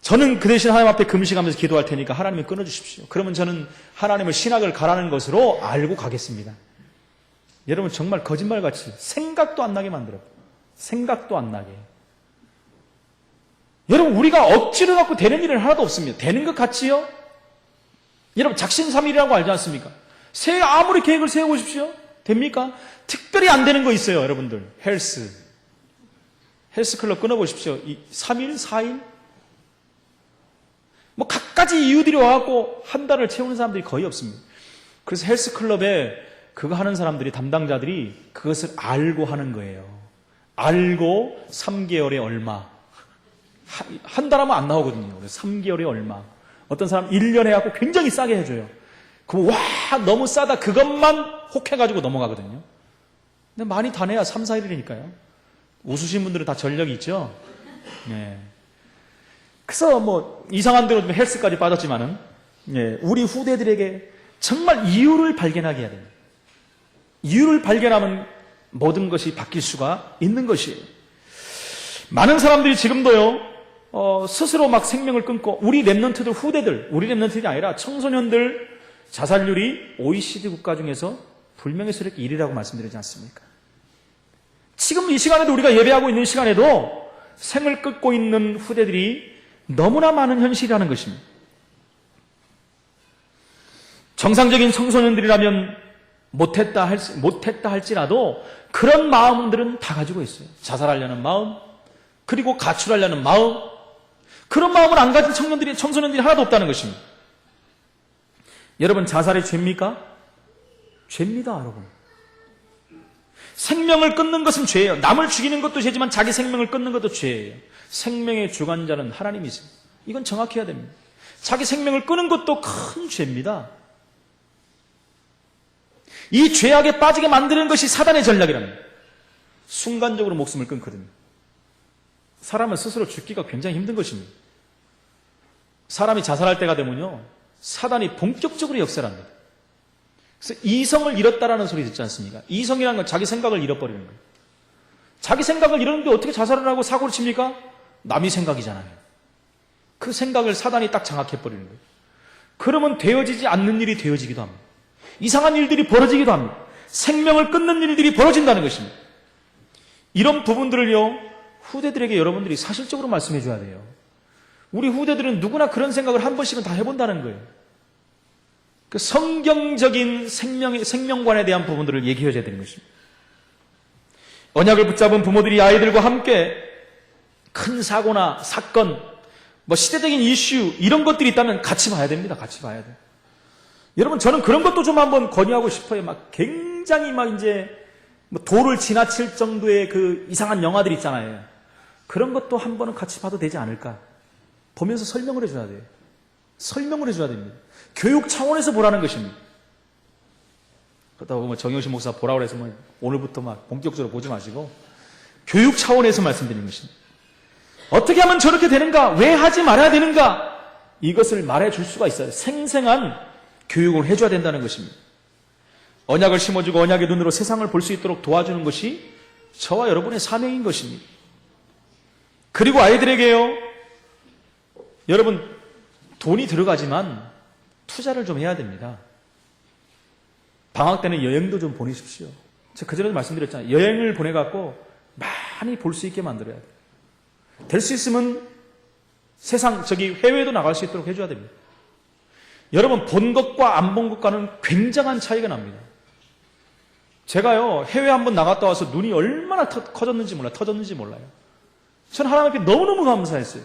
저는 그 대신 하나님 앞에 금식하면서 기도할 테니까 하나님이 끊어주십시오. 그러면 저는 하나님을 신학을 가라는 것으로 알고 가겠습니다. 여러분 정말 거짓말같이 생각도 안 나게 만들어요. 생각도 안 나게. 여러분 우리가 억지로 갖고 되는 일은 하나도 없습니다. 되는 것 같지요? 여러분 작심삼일이라고 알지 않습니까? 새해 아무리 계획을 세워보십시오. 됩니까? 특별히 안 되는 거 있어요, 여러분들. 헬스클럽 끊어보십시오. 3일, 4일? 뭐 갖가지 이유들이 와갖고 한 달을 채우는 사람들이 거의 없습니다. 그래서 헬스클럽에 그거 하는 사람들이, 담당자들이 그것을 알고 하는 거예요. 알고 3개월에 얼마. 한 달 하면 안 나오거든요. 그래서 3개월에 얼마. 어떤 사람 1년 해갖고 굉장히 싸게 해줘요. 그럼 와 너무 싸다 그것만 혹해가지고 넘어가거든요. 근데 많이 다 내야 3, 4일이니까요. 웃으신 분들은 다 전력이 있죠. 네. 그래서 뭐 이상한 대로 좀 헬스까지 빠졌지만은 우리 후대들에게 정말 이유를 발견하게 해야 됩니다. 이유를 발견하면 모든 것이 바뀔 수가 있는 것이에요. 많은 사람들이 지금도요 스스로 막 생명을 끊고 우리 랩런트들 후대들, 우리 랩런트들이 아니라 청소년들 자살률이 OECD 국가 중에서 불명예스럽게 1위라고 말씀드리지 않습니까? 지금 이 시간에도 우리가 예배하고 있는 시간에도 생을 끊고 있는 후대들이 너무나 많은 현실이라는 것입니다. 정상적인 청소년들이라면 못했다 할지라도 그런 마음들은 다 가지고 있어요. 자살하려는 마음, 그리고 가출하려는 마음, 그런 마음을 안 가진 청소년들이 하나도 없다는 것입니다. 여러분 자살이 죄입니까? 죄입니다, 여러분. 생명을 끊는 것은 죄예요. 남을 죽이는 것도 죄지만 자기 생명을 끊는 것도 죄예요. 생명의 주관자는 하나님이세요. 이건 정확히 해야 됩니다. 자기 생명을 끊는 것도 큰 죄입니다. 이 죄악에 빠지게 만드는 것이 사단의 전략이랍니다. 순간적으로 목숨을 끊거든요. 사람은 스스로 죽기가 굉장히 힘든 것입니다. 사람이 자살할 때가 되면요 사단이 본격적으로 역사합니다. 그래서 이성을 잃었다라는 소리 듣지 않습니까? 이성이라는 건 자기 생각을 잃어버리는 거예요. 자기 생각을 잃었는데 어떻게 자살을 하고 사고를 칩니까? 남의 생각이잖아요. 그 생각을 사단이 딱 장악해버리는 거예요. 그러면 되어지지 않는 일이 되어지기도 합니다. 이상한 일들이 벌어지기도 합니다. 생명을 끊는 일들이 벌어진다는 것입니다. 이런 부분들을요 후대들에게 여러분들이 사실적으로 말씀해 줘야 돼요. 우리 후대들은 누구나 그런 생각을 한 번씩은 다 해본다는 거예요. 그 성경적인 생명관에 대한 부분들을 얘기해 줘야 되는 것입니다. 언약을 붙잡은 부모들이 아이들과 함께 큰 사고나 사건, 뭐 시대적인 이슈 이런 것들이 있다면 같이 봐야 됩니다. 같이 봐야 돼요. 여러분 저는 그런 것도 좀 한번 권유하고 싶어요. 막 굉장히 막 이제 뭐 도를 지나칠 정도의 그 이상한 영화들 있잖아요. 그런 것도 한 번은 같이 봐도 되지 않을까? 보면서 설명을 해줘야 돼요. 설명을 해줘야 됩니다. 교육 차원에서 보라는 것입니다. 그러다 보면 정영신 목사 보라고 해서 뭐 오늘부터 막 본격적으로 보지 마시고 교육 차원에서 말씀드리는 것입니다. 어떻게 하면 저렇게 되는가? 왜 하지 말아야 되는가? 이것을 말해줄 수가 있어요. 생생한 교육을 해줘야 된다는 것입니다. 언약을 심어주고 언약의 눈으로 세상을 볼 수 있도록 도와주는 것이 저와 여러분의 사명인 것입니다. 그리고 아이들에게요, 여러분 돈이 들어가지만 투자를 좀 해야 됩니다. 방학 때는 여행도 좀 보내십시오. 제가 그전에도 말씀드렸잖아요. 여행을 보내갖고 많이 볼 수 있게 만들어야 돼요. 될 수 있으면 해외에도 나갈 수 있도록 해줘야 됩니다. 여러분 본 것과 안 본 것과는 굉장한 차이가 납니다. 제가요 해외 한번 나갔다 와서 눈이 얼마나 터졌는지 몰라요. 저는 하나님께 너무너무 감사했어요.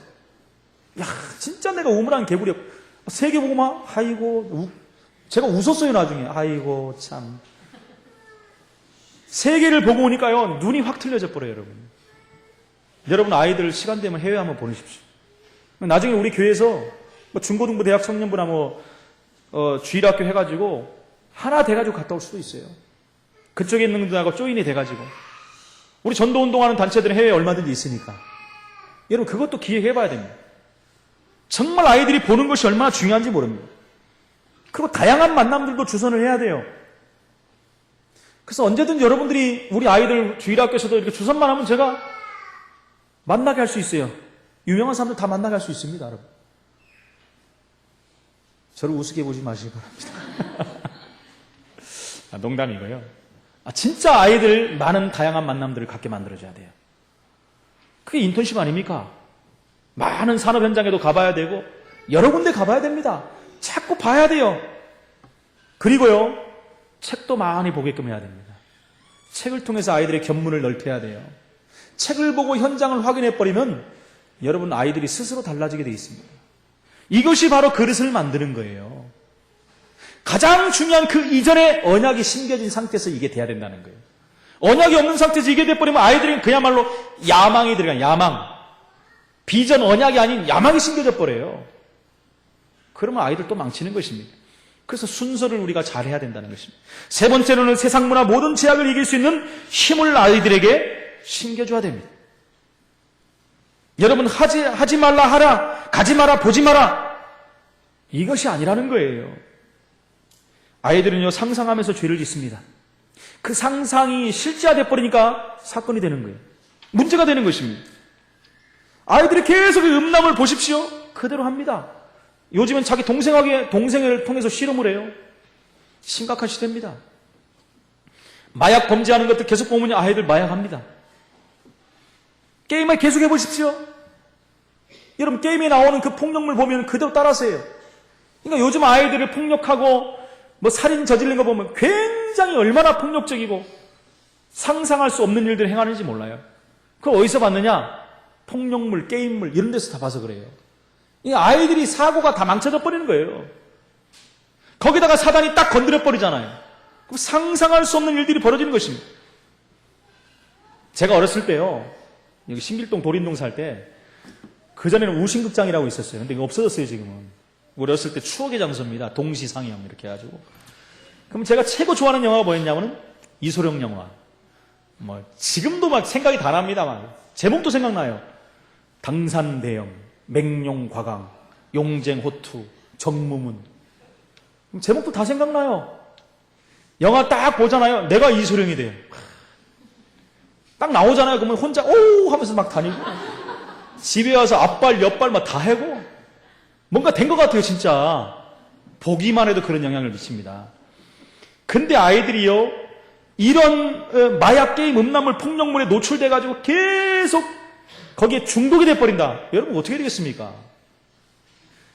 야 진짜 내가 우물한 개구리 세계 보고 막 아이고 제가 웃었어요 나중에. 아이고 참 세계를 보고 오니까요 눈이 확 틀려져 버려요. 여러분 아이들 시간 되면 해외 한번 보내십시오. 나중에 우리 교회에서 뭐 중고등부 대학 청년부나 뭐 주일학교 해가지고 하나 돼가지고 갔다 올 수도 있어요. 그쪽에 있는 분들하고 조인이 돼가지고. 우리 전도운동하는 단체들은 해외에 얼마든지 있으니까. 여러분 그것도 기획해봐야 됩니다. 정말 아이들이 보는 것이 얼마나 중요한지 모릅니다. 그리고 다양한 만남들도 주선을 해야 돼요. 그래서 언제든 여러분들이 우리 아이들 주일학교에서도 이렇게 주선만 하면 제가 만나게 할 수 있어요. 유명한 사람들 다 만나게 할 수 있습니다, 여러분. 저를 우습게 보지 마시기 바랍니다. 농담이고요. 진짜 아이들 많은 다양한 만남들을 갖게 만들어줘야 돼요. 그게 인턴십 아닙니까? 많은 산업 현장에도 가봐야 되고 여러 군데 가봐야 됩니다. 자꾸 봐야 돼요. 그리고요, 책도 많이 보게끔 해야 됩니다. 책을 통해서 아이들의 견문을 넓혀야 돼요. 책을 보고 현장을 확인해버리면 여러분 아이들이 스스로 달라지게 되어 있습니다. 이것이 바로 그릇을 만드는 거예요. 가장 중요한 그 이전에 언약이 심겨진 상태에서 이게 돼야 된다는 거예요. 언약이 없는 상태에서 이게 돼버리면 아이들은 그야말로 야망이 들어간 야망. 비전 언약이 아닌 야망이 심겨져 버려요. 그러면 아이들 또 망치는 것입니다. 그래서 순서를 우리가 잘해야 된다는 것입니다. 세 번째로는 세상 문화 모든 제약을 이길 수 있는 힘을 아이들에게 심겨줘야 됩니다. 여러분 하지 말라 하라, 가지 마라, 보지 마라, 이것이 아니라는 거예요. 아이들은요 상상하면서 죄를 짓습니다. 그 상상이 실제화돼 버리니까 사건이 되는 거예요. 문제가 되는 것입니다. 아이들이 계속 음란을 보십시오. 그대로 합니다. 요즘엔 자기 동생을 통해서 실험을 해요. 심각한 시대입니다. 마약 범죄하는 것도 계속 보면 아이들 마약합니다. 게임을 계속 해보십시오. 여러분 게임에 나오는 그 폭력물 보면 그대로 따라서 해요. 그러니까 요즘 아이들을 폭력하고 살인 저지른 거 보면 굉장히 얼마나 폭력적이고 상상할 수 없는 일들을 행하는지 몰라요. 그걸 어디서 봤느냐? 폭력물, 게임물 이런 데서 다 봐서 그래요. 이 아이들이 사고가 다 망쳐져 버리는 거예요. 거기다가 사단이 딱 건드려 버리잖아요. 그럼 상상할 수 없는 일들이 벌어지는 것입니다. 제가 어렸을 때요, 여기 신길동 도린동 살 때, 그전에는 우신극장이라고 있었어요. 근데 이거 없어졌어요, 지금은. 우리 어렸을 때 추억의 장소입니다. 동시상영 이렇게 해가지고. 그럼 제가 최고 좋아하는 영화가 뭐였냐면은 이소룡 영화. 지금도 막 생각이 다 납니다. 막. 제목도 생각나요. 당산대영, 맹룡과강, 용쟁호투, 정무문. 제목도 다 생각나요. 영화 딱 보잖아요. 내가 이소룡이 돼요. 딱 나오잖아요. 그러면 혼자 오 하면서 막 다니고 집에 와서 앞발 옆발 막 다 해고 뭔가 된 것 같아요. 진짜 보기만 해도 그런 영향을 미칩니다. 근데 아이들이요 이런 마약 게임 음란물 폭력물에 노출돼가지고 계속 거기에 중독이 돼버린다. 여러분 어떻게 되겠습니까?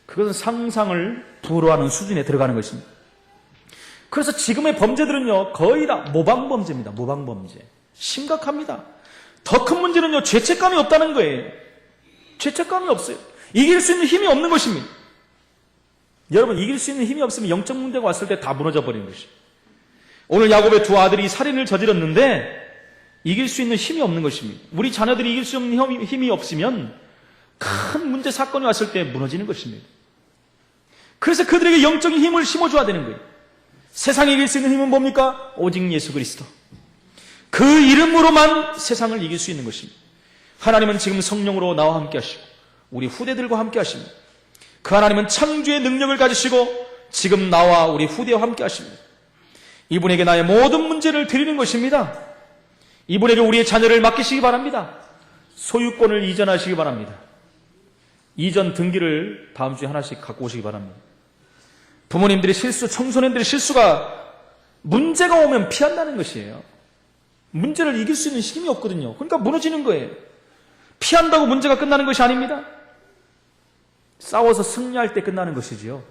그것은 상상을 불허하는 수준에 들어가는 것입니다. 그래서 지금의 범죄들은요 거의 다 모방범죄입니다. 모방범죄. 심각합니다. 더 큰 문제는요 죄책감이 없다는 거예요. 죄책감이 없어요. 이길 수 있는 힘이 없는 것입니다. 여러분 이길 수 있는 힘이 없으면 영적 문제가 왔을 때 다 무너져 버리는 것이에요. 오늘 야곱의 두 아들이 살인을 저질렀는데 이길 수 있는 힘이 없는 것입니다. 우리 자녀들이 이길 수 있는 힘이 없으면 큰 문제 사건이 왔을 때 무너지는 것입니다. 그래서 그들에게 영적인 힘을 심어줘야 되는 거예요. 세상에 이길 수 있는 힘은 뭡니까? 오직 예수 그리스도. 그 이름으로만 세상을 이길 수 있는 것입니다. 하나님은 지금 성령으로 나와 함께 하시고 우리 후대들과 함께 하십니다. 그 하나님은 창조의 능력을 가지시고 지금 나와 우리 후대와 함께 하십니다. 이분에게 나의 모든 문제를 드리는 것입니다. 이분에게 우리의 자녀를 맡기시기 바랍니다. 소유권을 이전하시기 바랍니다. 이전 등기를 다음 주에 하나씩 갖고 오시기 바랍니다. 부모님들의 실수, 청소년들의 실수가 문제가 오면 피한다는 것이에요. 문제를 이길 수 있는 힘이 없거든요. 그러니까 무너지는 거예요. 피한다고 문제가 끝나는 것이 아닙니다. 싸워서 승리할 때 끝나는 것이지요.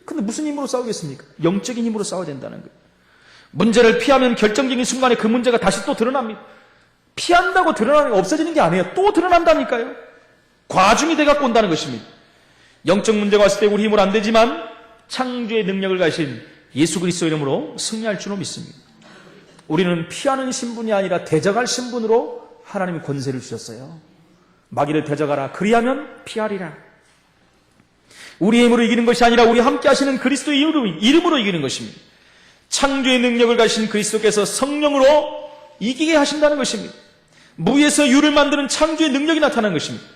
근데 무슨 힘으로 싸우겠습니까? 영적인 힘으로 싸워야 된다는 거예요. 문제를 피하면 결정적인 순간에 그 문제가 다시 또 드러납니다. 피한다고 드러나는 게 없어지는 게 아니에요. 또 드러난다니까요. 과중이 돼갖고 온다는 것입니다. 영적 문제가 왔을 때 우리 힘으로 안 되지만 창조의 능력을 가진 예수 그리스도 이름으로 승리할 줄로 믿습니다. 우리는 피하는 신분이 아니라 대적할 신분으로 하나님이 권세를 주셨어요. 마귀를 대적하라. 그리하면 피하리라. 우리의 힘으로 이기는 것이 아니라 우리 함께 하시는 그리스도의 이름으로 이기는 것입니다. 창조의 능력을 가신 그리스도께서 성령으로 이기게 하신다는 것입니다. 무에서 유를 만드는 창조의 능력이 나타나는 것입니다.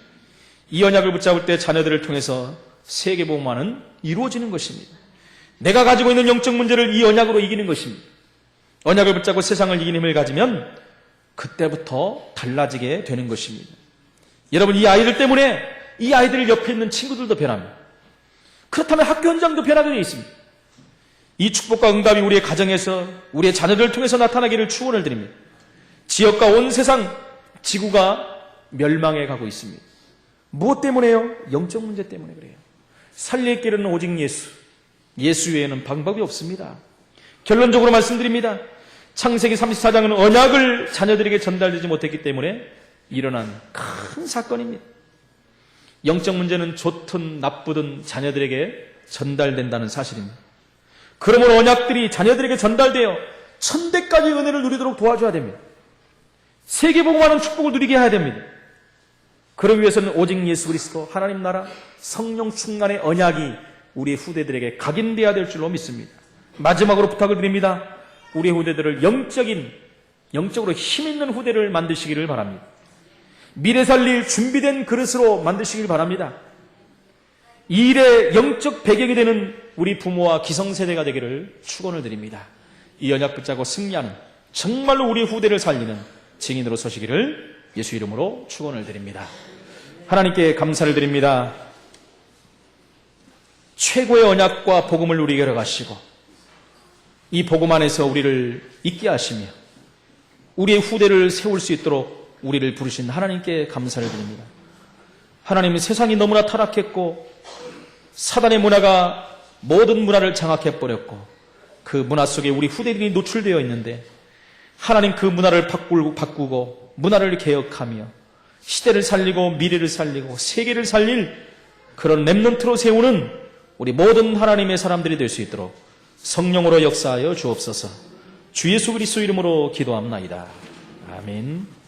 이 언약을 붙잡을 때 자녀들을 통해서 세계복음화는 이루어지는 것입니다. 내가 가지고 있는 영적 문제를 이 언약으로 이기는 것입니다. 언약을 붙잡고 세상을 이기는 힘을 가지면 그때부터 달라지게 되는 것입니다. 여러분, 이 아이들 때문에 이 아이들 옆에 있는 친구들도 변합니다. 그렇다면 학교 현장도 변하게 되어 있습니다. 이 축복과 응답이 우리의 가정에서 우리의 자녀들을 통해서 나타나기를 축원을 드립니다. 지역과 온 세상 지구가 멸망해 가고 있습니다. 무엇 때문에요? 영적 문제 때문에 그래요. 살릴 길은 오직 예수. 예수 외에는 방법이 없습니다. 결론적으로 말씀드립니다. 창세기 34장은 언약을 자녀들에게 전달되지 못했기 때문에 일어난 큰 사건입니다. 영적 문제는 좋든 나쁘든 자녀들에게 전달된다는 사실입니다. 그러므로 언약들이 자녀들에게 전달되어 천대까지 은혜를 누리도록 도와줘야 됩니다. 세계복음화는 축복을 누리게 해야 됩니다. 그러기 위해서는 오직 예수 그리스도 하나님 나라 성령 충만의 언약이 우리 후대들에게 각인되어야 될 줄로 믿습니다. 마지막으로 부탁을 드립니다. 우리 후대들을 영적으로 힘있는 후대를 만드시기를 바랍니다. 미래 살릴 준비된 그릇으로 만드시길 바랍니다. 이 일의 영적 배경이 되는 우리 부모와 기성세대가 되기를 축원을 드립니다. 이 언약 붙잡고 승리하는 정말로 우리 후대를 살리는 증인으로 서시기를 예수 이름으로 축원을 드립니다. 하나님께 감사를 드립니다. 최고의 언약과 복음을 누리게 하시고 이 복음 안에서 우리를 있게 하시며 우리의 후대를 세울 수 있도록 우리를 부르신 하나님께 감사를 드립니다. 하나님은 세상이 너무나 타락했고 사단의 문화가 모든 문화를 장악해버렸고 그 문화 속에 우리 후대들이 노출되어 있는데 하나님 그 문화를 바꾸고 문화를 개혁하며 시대를 살리고 미래를 살리고 세계를 살릴 그런 렘넌트로 세우는 우리 모든 하나님의 사람들이 될 수 있도록 성령으로 역사하여 주옵소서. 주 예수 그리스도 이름으로 기도합나이다. 아멘.